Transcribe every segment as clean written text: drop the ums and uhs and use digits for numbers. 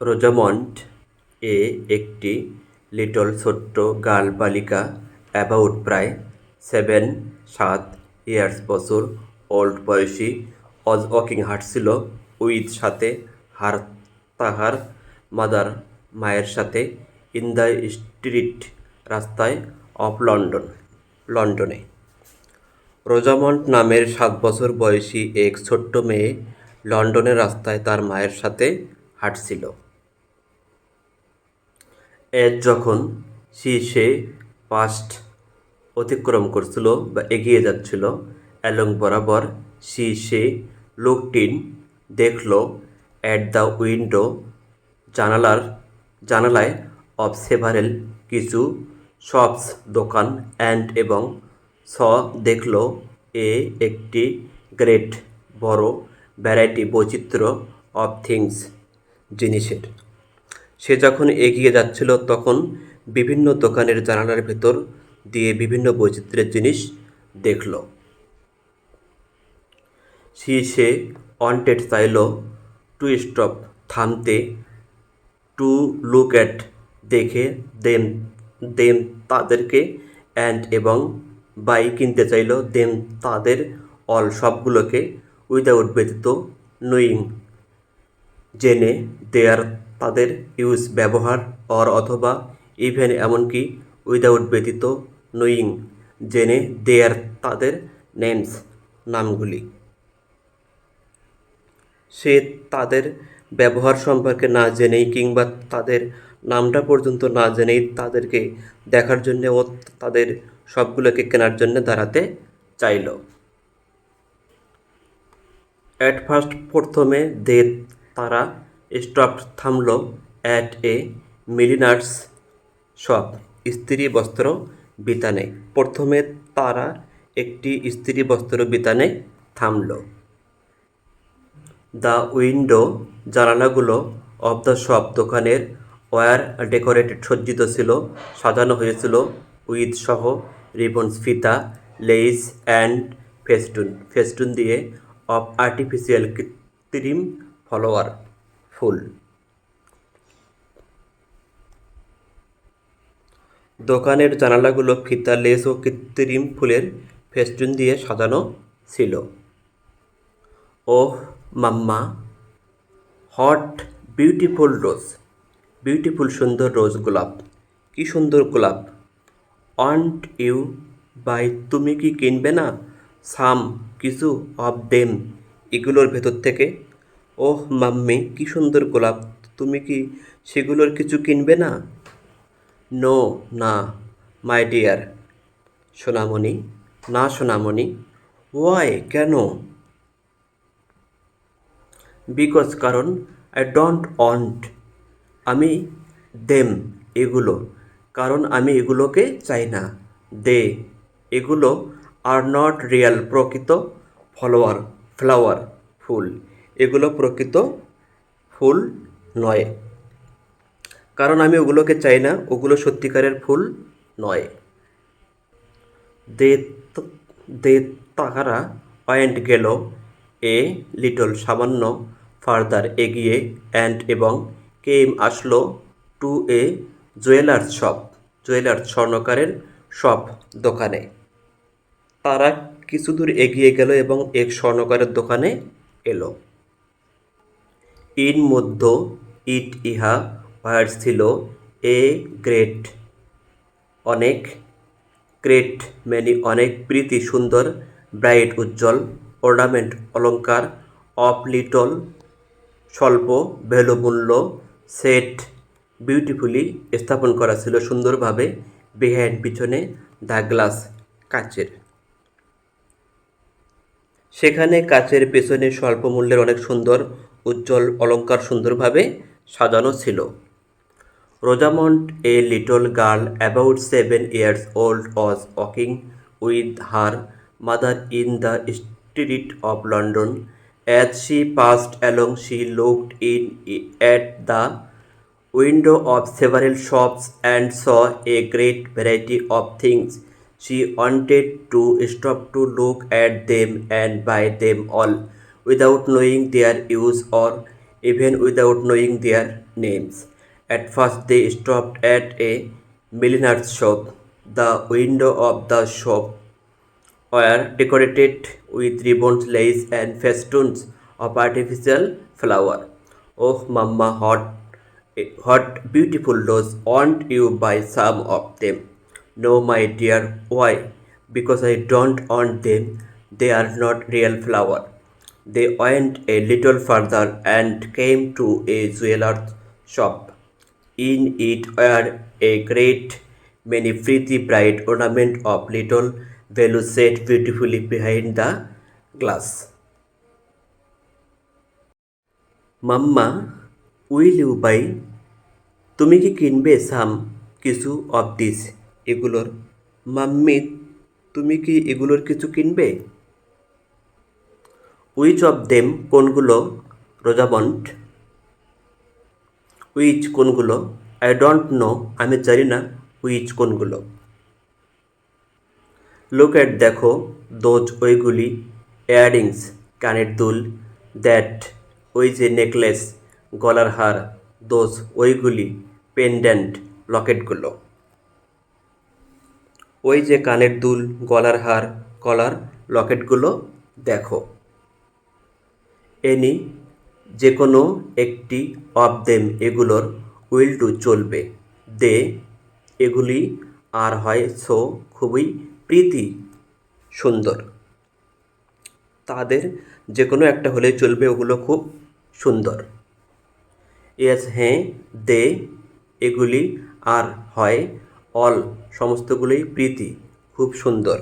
Rosamund এ একটি little ছোট্ট girl বালিকা অ্যাবাউট প্রায় 7 বছর ওল্ড বয়সী অজ ওয়াকিং হাঁটছিল উইথ সাথে হার তাহার মাদার মায়ের সাথে ইন দ্য স্ট্রিট রাস্তায় অফ লন্ডনে। রোজামন্ড নামের 7 বছর বয়সী এক ছোট্ট মেয়ে লন্ডনের রাস্তায় তার মায়ের সাথে হাঁটছিল। এজ যখন সে পাস্ট অতিক্রম করছিল বা এগিয়ে যাচ্ছিল, অ্যালং বরাবর সে লুকড ইন, দেখল অ্যাট দ্য উইন্ডো, জানালায় অফ সেভারেল, কিছু শপস দোকান, অ্যান্ড এবং স দেখল একটি গ্রেট বড় ভ্যারাইটি বৈচিত্র্য অফ থিংস, জিনিসের। সে যখন এগিয়ে যাচ্ছিল তখন বিভিন্ন দোকানের জানালার ভেতর দিয়ে বিভিন্ন বৈচিত্র্যের জিনিস দেখল। সে ওয়ান্টেড, চাইল, টু স্টপ, থামতে, টু লুক অ্যাট, দেখে, দেম দেম তাদেরকে, অ্যান্ড এবং বাই, কিনতে চাইল, দেম তাদের, অল সবগুলোকে, উইদাউট ব্যতীত, নোয়িং জেনে, দেয়ার তাদের, ইউজ ব্যবহার, অর অথবা, ইভেন এমনকি, উইদাউট ব্যতীত, নোয়িং জেনে, দেয়ার তাদের, নেমস নামগুলি। সে তাদের ব্যবহার সম্পর্কে না জেনেই কিংবা তাদের নামটা পর্যন্ত না জেনেই তাদেরকে দেখার জন্যে ও তাদের সবগুলোকে কেনার জন্য দাঁড়াতে চাইল। অ্যাট ফার্স্ট, প্রথমে তারা স্টপ, থামল, অ্যাট এ মিলিনার্স শপ, স্ত্রী বস্ত্র বিতানে। প্রথমে তারা একটি স্ত্রী বস্ত্র বিতানে থামল। দ্য উইন্ডো, জানালাগুলো, অফ দ্য শপ, দোকানের, ওয়ার ডেকোরেটেড, সজ্জিত ছিল, সাজানো হয়েছিল, উইথ সহ, রিবনস, ফিতা, লেইস অ্যান্ড ফেস্টুন দিয়ে, অফ আর্টিফিশিয়াল, কৃত্রিম, ফ্লাওয়ার, ফুল। দোকানের জানালাগুলো ফিতা, লেস ও কৃত্রিম ফুলের ফেস্টুন দিয়ে সাজানো ছিল। ওহ মাম্মা, হট বিউটিফুল রোজ, বিউটিফুল, সুন্দর রোজ, গোলাপ, কি সুন্দর গোলাপ। ওয়ান্ট ইউ বাই, তুমি কি কিনবে না, সাম, কিছু, অফ দেম, এগুলোর ভেতর থেকে। ওহ মাম্মি, কি সুন্দর গোলাপ, তুমি কি সেগুলোর কিছু কিনবে না। নো, না, মাই ডিয়ার, সোনামণি, না সোনামণি। ওয়াই, কেন। বিকজ, কারণ, আই ডোন্ট ওয়ান্ট, আমি, দেম, এগুলো, কারণ আমি এগুলোকে চাই না, দে, এগুলো, আর নট রিয়াল, প্রকৃত, ফ্লাওয়ার, ফুল, এগুলো প্রকৃত ফুল নয়, কারণ আমি ওগুলোকে চাই না, ওগুলো সত্যিকারের ফুল নয়। দে তাহারা ওয়েন্ট, গেল, এ লিটল, সামান্য, ফার্দার, এগিয়ে, অ্যান্ড এবং, কেম, আসলো, টু এ জুয়েলার্স শপ, স্বর্ণকারের শপ, দোকানে। তারা কিছু দূর এগিয়ে গেল এবং এক স্বর্ণকারের দোকানে এলো। ইন মধ্য, ইট, ইহা, ওয়ার্ড ছিল, এ গ্রেট, অনেক, গ্রেট মেনি, অনেক, প্রীতি, সুন্দর, ব্রাইট, উজ্জ্বল, অর্নামেন্ট, অলঙ্কার, অফ লিটল, স্বল্প, ভ্যালু, মূল্য, সেট, বিউটিফুলি, স্থাপন করা ছিল, সুন্দরভাবে, বিহাইন্ড, পিছনে, দ্য গ্লাস, কাচের। সেখানে কাচের পেছনে স্বল্প মূল্যের অনেক সুন্দর উজ্জ্বল অলঙ্কার সুন্দরভাবে সাজানো ছিল। Rosamund, a little girl about 7 years old, was walking with her mother in the street of London. As she passed along, she looked in at the window of several shops and saw a great variety of things. She wanted to stop to look at them and buy them all, without knowing their use or even without knowing their names. At first, they stopped at a milliner's shop. The window of the shop were decorated with ribbons, lace, and festoons of artificial flower. Oh, Mamma, what beautiful those! Won't you buy some of them? No, my dear. Why? Because I don't want them. They are not real flower. They went a little further and came to a jeweler's shop. In it were a great many pretty bright ornaments of little value set beautifully behind the glass. মাম্মা, will you buy? তুমি কি কিনবে সাম কিছু of this এগুলোর? Mummy, তুমি কি এগুলোর কিছু কিনবে? উইচ অফ দেম কোনগুলো? রোজামন্ড। উইচ কোনগুলো? আই ডোন্ট নো, আমি জানি না উইচ কোনগুলো। লুক এট দেখো, দোজ ওইগুলি, ইয়াররিংস কানের দুল, দ্যাট ওই যে নেকলেস গলার হার, দোজ ওইগুলি, পেন্ডেন্ট লকেটগুলো। ওই যে কানের দুল, গলার হার, গলার লকেটগুলো দেখো। এনি যে কোনো একটি অফ দেম এগুলোর উইল টু চলবে। দে এগুলি আর হয় সো খুবই প্রীতি সুন্দর। তাদের যে কোনো একটা হলেই চলবে, ওগুলো খুব সুন্দর। ইয়েস হ্যাঁ, দে এগুলি আর হয় অল সমস্তগুলোই প্রীতি খুব সুন্দর।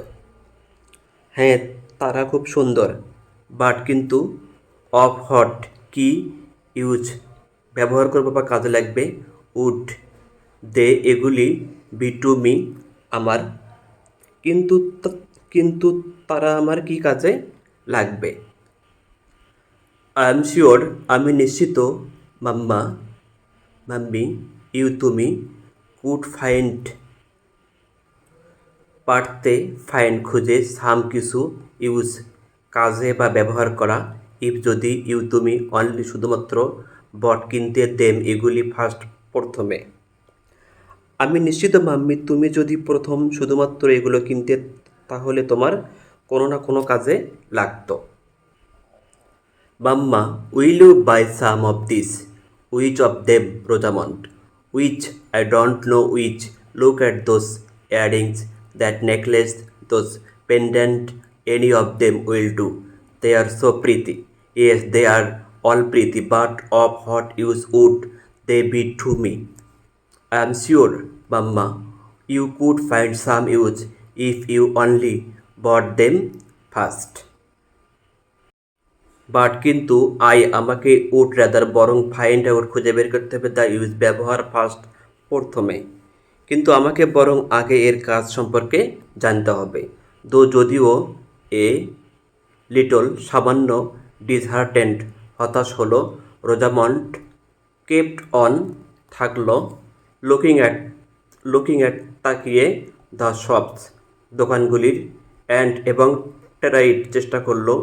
হ্যাঁ, তারা খুব সুন্দর। বাট কিন্তু অফ হট কি ইউজ ব্যবহার করবো বা কাজে লাগবে? উড দে এগুলি বি টু মি আমার। কিন্তু কিন্তু তারা আমার কি কাজে লাগবে? আই এম শিওর আমি নিশ্চিত। মাম্মা মাম্মি ইউ তুমি কুড ফাইন্ড পারতে ফাইন্ড খুঁজে সাম কিছু ইউজ কাজে বা ব্যবহার করা। ইফ যদি ইউ তুমি অনলি শুধুমাত্র বট কিনতে দেম এগুলি ফার্স্ট প্রথমে। আমি নিশ্চিত মাম্মি তুমি যদি প্রথম শুধুমাত্র এগুলো কিনতে তাহলে তোমার কোনো না কোনো কাজে লাগতো। Mamma will you buy some of this? Which of them Rosamond? Which I don't know which. Look at those earrings, that necklace, those pendant, any of them will do. They are so pretty. Yes they are all pretty, but of what use would they be to me? I am sure, Mamma, you could find some use if you only bought them first. But কিন্তু আমাকে would rather বরং find out খুঁজে বের করতে হবে the use ব্যবহার first প্রথমে। কিন্তু আমাকে বরং আগে এর কাজ সম্পর্কে জানতে হবে। যদিও এ লিটল সামান্য ডিসহার্টেন্ড হতাশ হলো, রোজামন্ড কেপ্ট অন থাকলো লুকিং অ্যাট তাকিয়ে দ্য শপস দোকানগুলির অ্যান্ড এবং ট্রাইড চেষ্টা করলো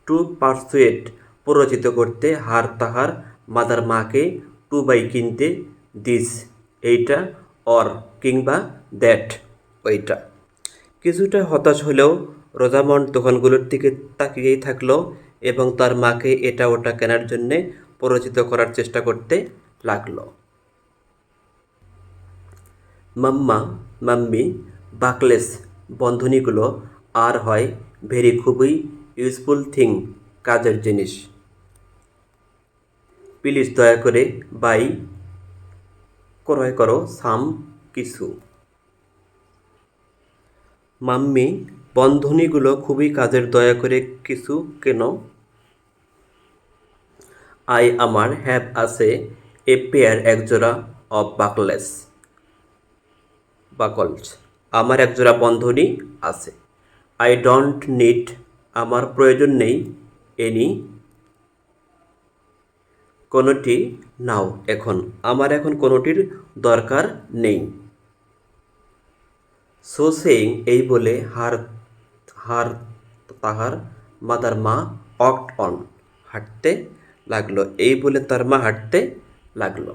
টু পারসুয়েট প্ররোচিত করতে হার তাহার মাদার মাকে টু বাই কিনতে দিস এইটা অর কিংবা দ্যাট ওইটা। কিছুটা হতাশ হলেও রোজামন্ড দোকানগুলোর দিকে তাকিয়েই থাকলো এবং তার মাকে এটা ওটা কেনার জন্যে প্ররোচিত করার চেষ্টা করতে লাগলো। মাম্মা মাম্মি বাকলেস বন্ধনীগুলো আর হয় ভেরি খুবই ইউজফুল থিং কাজের জিনিস। প্লিজ দয়া করে বাই ক্রয় করো সাম কিছু। মাম্মি বন্ধনীগুলো খুবই কাজের, দয়া করে কিছু কেন। আই আমার হ্যাভ আছে এ পেয়ার একজোড়া অফ বাকলস আমার একজোড়া বন্ধনী আছে। আই ডোন্ট নিড আমার প্রয়োজন নেই, এনি কোনোটি নাও এখন আমার এখন কোনোটির দরকার নেই। সো সেইং এই বলে হার তাহার মাদার মা ওয়াকড অন হাঁটতে লাগলো। এই বলে তার মা হাঁটতে লাগলো।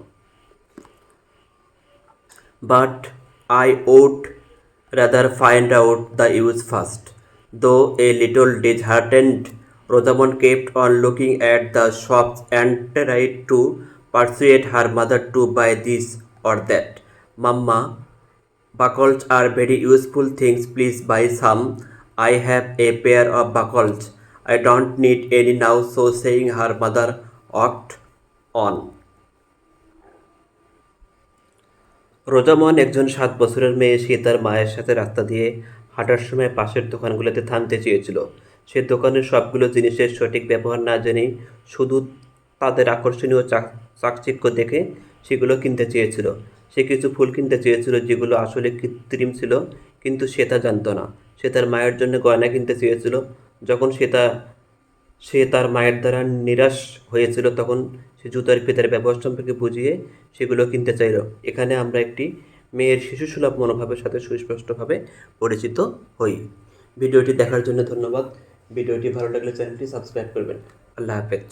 But I would rather find out the use first. Though a little disheartened, Rosamond kept on looking at the shops and tried to persuade her mother to buy this or that. Mamma, buckles are very useful things. Please buy some. I have a pair of buckles. I don't need any now. So saying, her mother walked on. Rosamund একজন 7 বছরের মেয়ে। সে তার মায়ের সাথে রাস্তা দিয়ে হাঁটার সময় পাশের দোকানগুলোতে থামতে চেয়েছিল। সে দোকানের সবগুলো জিনিসের সঠিক ব্যবহার না জেনেই শুধু তাদের আকর্ষণীয় চাকচিক্য দেখে সেগুলো কিনতে চেয়েছিল। সে কিছু ফুল কিনতে চেয়েছিল যেগুলো আসলে কৃত্রিম ছিল, কিন্তু সে তা জানত না। সে তার মায়ের জন্য গয়না কিনতে চেয়েছিল। যখন সে তার মায়ের দ্বারা নিরাশ হয়েছিল, তখন সে জুতার ফিতার ব্যবহার সম্পর্কে বুঝিয়ে সেগুলো কিনতে চাইল। এখানে আমরা একটি মেয়ের শিশুসুলভ মনোভাবের সাথে সুস্পষ্টভাবে পরিচিত হই। ভিডিওটি দেখার জন্য ধন্যবাদ। ভিডিওটি ভালো লাগলে চ্যানেলটি সাবস্ক্রাইব করবেন। আল্লাহ হাফেজ।